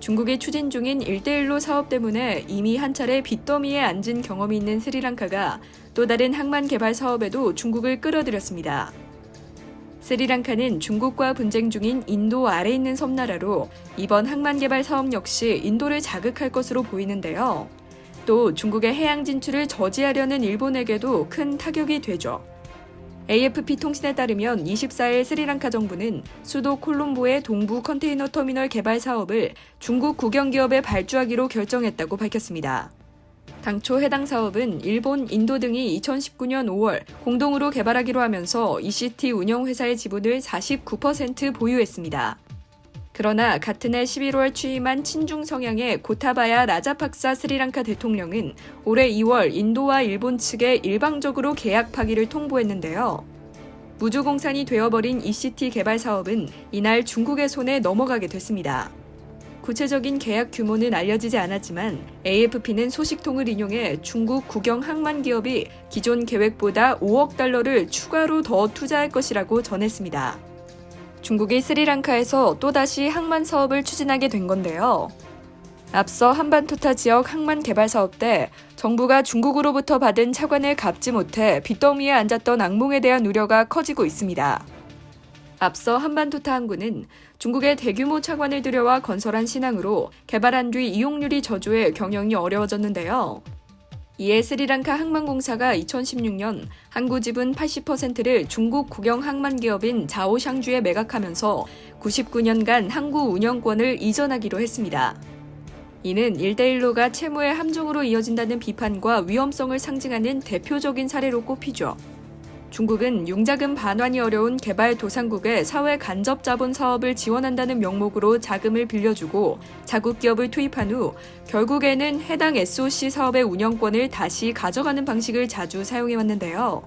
중국이 추진 중인 1대1로 사업 때문에 이미 한 차례 빚더미에 앉은 경험이 있는 스리랑카가 또 다른 항만 개발 사업에도 중국을 끌어들였습니다. 스리랑카는 중국과 분쟁 중인 인도 아래 있는 섬나라로 이번 항만 개발 사업 역시 인도를 자극할 것으로 보이는데요. 또 중국의 해양 진출을 저지하려는 일본에게도 큰 타격이 되죠. AFP 통신에 따르면 24일 스리랑카 정부는 수도 콜롬보의 동부 컨테이너 터미널 개발 사업을 중국 국영기업에 발주하기로 결정했다고 밝혔습니다. 당초 해당 사업은 일본, 인도 등이 2019년 5월 공동으로 개발하기로 하면서 ECT 운영회사의 지분을 49% 보유했습니다. 그러나 같은 해 11월 취임한 친중 성향의 고타바야 라자팍사 스리랑카 대통령은 올해 2월 인도와 일본 측에 일방적으로 계약 파기를 통보했는데요. 무주공산이 되어버린 ECT 개발 사업은 이날 중국의 손에 넘어가게 됐습니다. 구체적인 계약 규모는 알려지지 않았지만 AFP는 소식통을 인용해 중국 국영 항만 기업이 기존 계획보다 5억 달러를 추가로 더 투자할 것이라고 전했습니다. 중국이 스리랑카에서 또다시 항만 사업을 추진하게 된 건데요. 앞서 한반토타 지역 항만 개발 사업 때 정부가 중국으로부터 받은 차관을 갚지 못해 빚더미에 앉았던 악몽에 대한 우려가 커지고 있습니다. 앞서 한반토타 항구는 중국의 대규모 차관을 들여와 건설한 신항으로 개발한 뒤 이용률이 저조해 경영이 어려워졌는데요. 이에 스리랑카 항만공사가 2016년 항구 지분 80%를 중국 국영 항만 기업인 자오샹주에 매각하면서 99년간 항구 운영권을 이전하기로 했습니다. 이는 1대1로가 채무의 함정으로 이어진다는 비판과 위험성을 상징하는 대표적인 사례로 꼽히죠. 중국은 융자금 반환이 어려운 개발도상국의 사회 간접 자본 사업을 지원한다는 명목으로 자금을 빌려주고 자국 기업을 투입한 후 결국에는 해당 SOC 사업의 운영권을 다시 가져가는 방식을 자주 사용해왔는데요.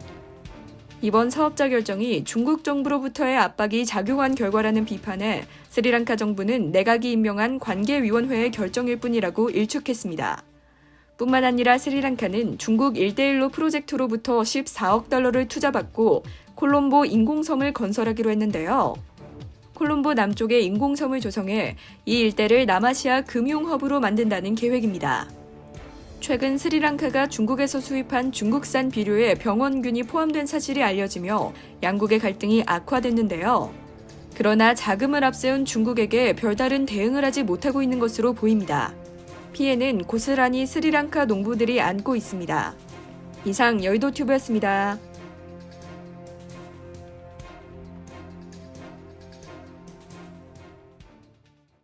이번 사업자 결정이 중국 정부로부터의 압박이 작용한 결과라는 비판에 스리랑카 정부는 내각이 임명한 관계위원회의 결정일 뿐이라고 일축했습니다. 뿐만 아니라 스리랑카는 중국 1대1로 프로젝트로부터 14억 달러를 투자받고 콜롬보 인공섬을 건설하기로 했는데요. 콜롬보 남쪽에 인공섬을 조성해 이 일대를 남아시아 금융허브로 만든다는 계획입니다. 최근 스리랑카가 중국에서 수입한 중국산 비료에 병원균이 포함된 사실이 알려지며 양국의 갈등이 악화됐는데요. 그러나 자금을 앞세운 중국에게 별다른 대응을 하지 못하고 있는 것으로 보입니다. 피해는 고스란히 스리랑카 농부들이 안고 있습니다. 이상 여의도튜브였습니다.